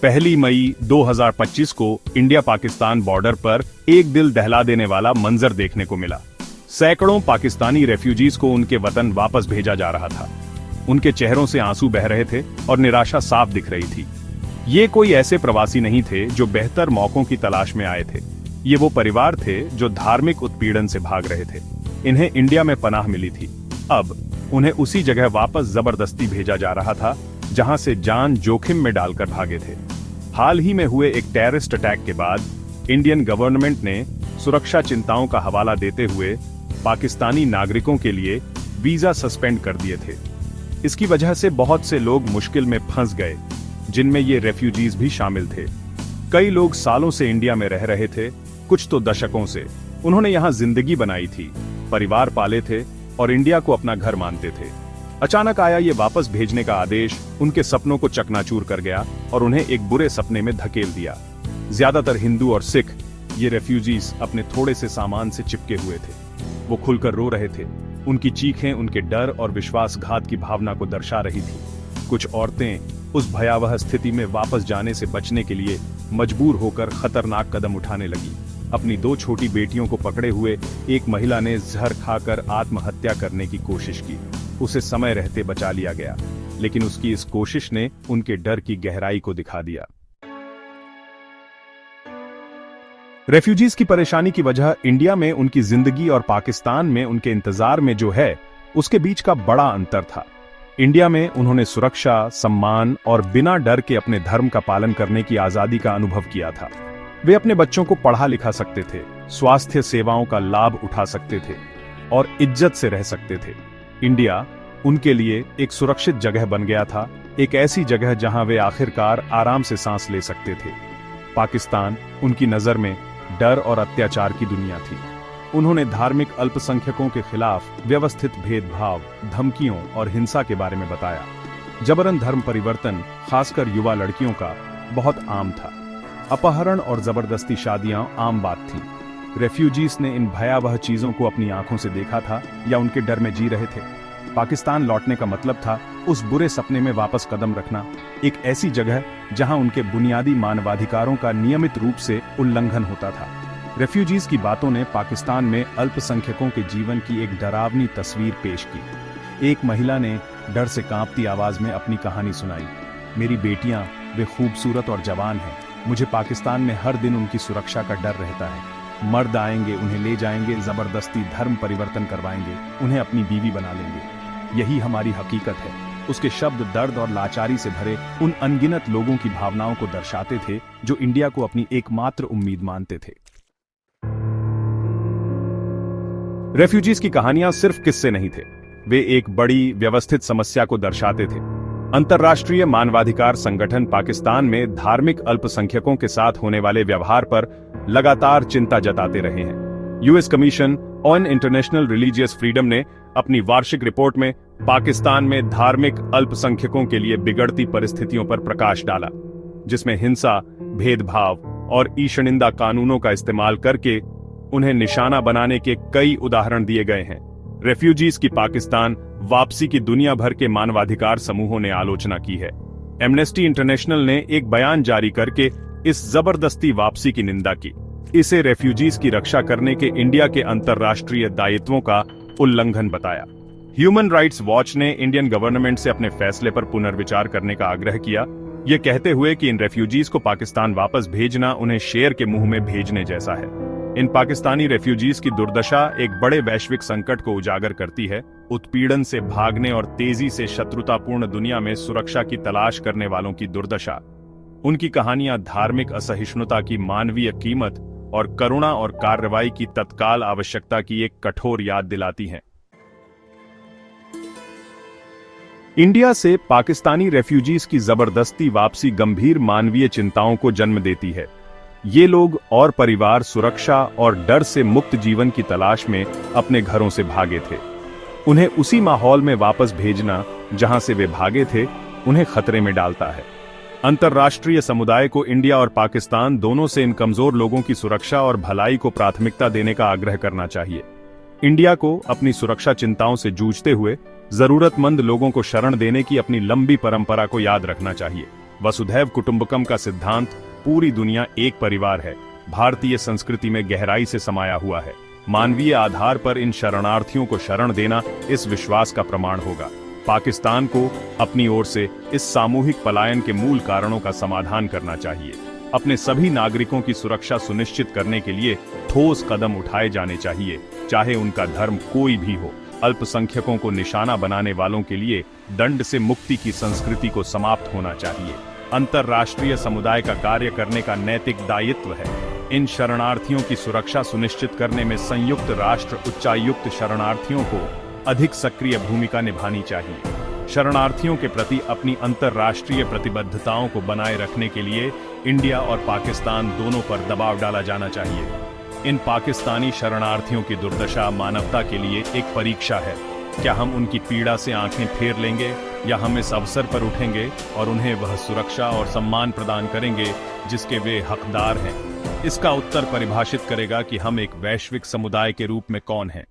पहली मई 2025 को India Pakistan border पर एक दिल दहला देने वाला मंजर देखने को मिला। सैकड़ों पाकिस्तानी रेफ्यूजीज को उनके वतन वापस भेजा जा रहा था। उनके चेहरों से आंसू बह रहे थे और निराशा साफ दिख रही थी। ये कोई ऐसे प्रवासी नहीं थे जो बेहतर मौकों की तलाश में आए थे। ये वो परिवार थे जो धार्मिक उत्पीड़न से भाग रहे थे। इन्हें इंडिया में पनाह मिली थी। अब उन्हें उसी जगह वापस जबरदस्ती भेजा जा रहा था जहां से जान जोखिम में डालकर भागे थे। हाल ही में हुए एक टेररिस्ट अटैक के बाद इंडियन गवर्नमेंट ने सुरक्षा चिंताओं का हवाला देते हुए पाकिस्तानी नागरिकों के लिए वीजा सस्पेंड कर दिए थे। इसकी वजह से बहुत से लोग मुश्किल में फंस गए, जिनमें ये रेफ्यूजीज भी शामिल थे। कई लोग सालों से इंडिया में रह रहे थे, कुछ तो दशकों से। उन्होंने यहाँ जिंदगी बनाई थी, परिवार पाले थे और इंडिया को अपना घर मानते थे। अचानक आया ये वापस भेजने का आदेश उनके सपनों को चकनाचूर कर गया और उन्हें एक बुरे सपने में धकेल दिया। ज्यादातर हिंदू और सिख ये रेफ्यूजीज अपने थोड़े से सामान से चिपके हुए थे। वो खुलकर रो रहे थे। उनकी चीखें उनके डर और विश्वासघात की भावना को दर्शा रही थी। कुछ औरतें उस भयावह स्थिति में वापस जाने से बचने के लिए मजबूर होकर खतरनाक कदम उठाने लगी। अपनी 2 छोटी बेटियों को पकड़े हुए एक महिला ने जहर खाकर आत्महत्या करने की कोशिश की। उसे समय रहते बचा लिया गया, लेकिन उसकी इस कोशिश ने उनके डर की गहराई को दिखा दिया। रेफ्यूजीज की परेशानी की वजह इंडिया में उनकी जिंदगी और पाकिस्तान में उनके इंतजार में जो है, उसके बीच का बड़ा अंतर था। इंडिया में उन्होंने सुरक्षा, सम्मान और बिना डर के अपने धर्म का पालन करने की आजादी का अनुभव किया था। वे अपने बच्चों को पढ़ा लिखा सकते थे, स्वास्थ्य सेवाओं का लाभ उठा सकते थे और इज्जत से रह सकते थे। इंडिया उनके लिए एक सुरक्षित जगह बन गया था, एक ऐसी जगह जहां वे आखिरकार आराम से सांस ले सकते थे। पाकिस्तान उनकी नजर में डर और अत्याचार की दुनिया थी। उन्होंने धार्मिक अल्पसंख्यकों के खिलाफ व्यवस्थित भेदभाव, धमकियों और हिंसा के बारे में बताया। जबरन धर्म परिवर्तन, खासकर युवा लड़कियों का, बहुत आम था। अपहरण और जबरदस्ती शादियां आम बात थी। रेफ्यूजीज ने इन भयावह चीजों को अपनी आंखों से देखा था या उनके डर में जी रहे थे। पाकिस्तान लौटने का मतलब था उस बुरे सपने में वापस कदम रखना, एक ऐसी जगह जहां उनके बुनियादी मानवाधिकारों का नियमित रूप से उल्लंघन होता था। रेफ्यूजीज की बातों ने पाकिस्तान में अल्पसंख्यकों के जीवन की एक डरावनी तस्वीर पेश की। एक महिला ने डर से कांपती आवाज में अपनी कहानी सुनाई। मेरी बेटियां, वे खूबसूरत और जवान हैं। मुझे पाकिस्तान में हर दिन उनकी सुरक्षा का डर रहता है। मर्द आएंगे, उन्हें ले जाएंगे, जबरदस्ती धर्म परिवर्तन करवाएंगे, उन्हें अपनी बीवी बना लेंगे। यही हमारी हकीकत है। उसके शब्द दर्द और लाचारी से भरे उन अनगिनत लोगों की भावनाओं को दर्शाते थे जो इंडिया को अपनी एकमात्र उम्मीद मानते थे। रेफ्यूजीज की कहानियां सिर्फ किस्से नहीं थे, वे एक बड़ी व्यवस्थित समस्या को दर्शाते थे। अंतर्राष्ट्रीय मानवाधिकार संगठन पाकिस्तान में धार्मिक अल्पसंख्यकों के साथ होने वाले व्यवहार पर लगातार चिंता जताते रहे हैं। US commission on international religious freedom ने अपनी वार्षिक रिपोर्ट में पाकिस्तान में धार्मिक अल्पसंख्यकों के लिए बिगड़ती परिस्थितियों पर प्रकाश डाला, जिसमें हिंसा, भेदभाव और ईशनिंदा कानूनों का इस्तेमाल करके उन्हें निशाना बनाने के कई उदाहरण दिए गए हैं। रेफ्यूजीज की पाकिस्तान वापसी की दुनिया भर के मानवाधिकार समूहों ने आलोचना की है। एमनेस्टी इंटरनेशनल ने एक बयान जारी करके इस जबरदस्ती वापसी की निंदा की। इसे रेफ्यूजीज की रक्षा करने के इंडिया के अंतर्राष्ट्रीय दायित्वों का उल्लंघन बताया। ह्यूमन राइट्स वॉच ने इंडियन गवर्नमेंट से अपने फैसले पर पुनर्विचार करने का आग्रह किया, ये कहते हुए कि इन रेफ्यूजीज को पाकिस्तान वापस भेजना उन्हें शेर के मुंह में भेजने जैसा है। इन पाकिस्तानी रेफ्यूजीज की दुर्दशा एक बड़े वैश्विक संकट को उजागर करती है। उत्पीड़न से भागने और तेजी से शत्रुतापूर्ण दुनिया में सुरक्षा की तलाश करने वालों की दुर्दशा। उनकी कहानियां धार्मिक असहिष्णुता की मानवीय कीमत और करुणा और कार्रवाई की तत्काल आवश्यकता की एक कठोर याद दिलाती हैं। इंडिया से पाकिस्तानी रेफ्यूजीज की जबरदस्ती वापसी गंभीर मानवीय चिंताओं को जन्म देती है। ये लोग और परिवार सुरक्षा और डर से मुक्त जीवन की तलाश में अपने घरों से भागे थे। उन्हें उसी माहौल में वापस भेजना जहां से वे भागे थे, उन्हें खतरे में डालता है। अंतर्राष्ट्रीय समुदाय को इंडिया और पाकिस्तान दोनों से इन कमजोर लोगों की सुरक्षा और भलाई को प्राथमिकता देने का आग्रह करना चाहिए। इंडिया को अपनी सुरक्षा चिंताओं से जूझते हुए जरूरतमंद लोगों को शरण देने की अपनी लंबी परंपरा को याद रखना चाहिए। वसुधैव कुटुंबकम का सिद्धांत पूरी दुनिया एक परिवार है भारतीय संस्कृति में गहराई से समाया हुआ है। मानवीय आधार पर इन शरणार्थियों को शरण देना इस विश्वास का प्रमाण होगा। पाकिस्तान को अपनी ओर से इस सामूहिक पलायन के मूल कारणों का समाधान करना चाहिए। अपने सभी नागरिकों की सुरक्षा सुनिश्चित करने के लिए ठोस कदम उठाए जाने चाहिए, चाहे उनका धर्म कोई भी हो। अल्पसंख्यकों को निशाना बनाने वालों के लिए दंड से मुक्ति की संस्कृति को समाप्त होना चाहिए। अंतर्राष्ट्रीय समुदाय का कार्य करने का नैतिक दायित्व है। इन शरणार्थियों की सुरक्षा सुनिश्चित करने में संयुक्त राष्ट्र उच्चायुक्त शरणार्थियों को अधिक सक्रिय भूमिका निभानी चाहिए। शरणार्थियों के प्रति अपनी अंतर्राष्ट्रीय प्रतिबद्धताओं को बनाए रखने के लिए इंडिया और पाकिस्तान दोनों पर दबाव डाला जाना चाहिए। इन पाकिस्तानी शरणार्थियों की दुर्दशा मानवता के लिए एक परीक्षा है। क्या हम उनकी पीड़ा से आंखें फेर लेंगे या हम इस अवसर पर उठेंगे और उन्हें वह सुरक्षा और सम्मान प्रदान करेंगे जिसके वे हकदार हैं? इसका उत्तर परिभाषित करेगा कि हम एक वैश्विक समुदाय के रूप में कौन हैं।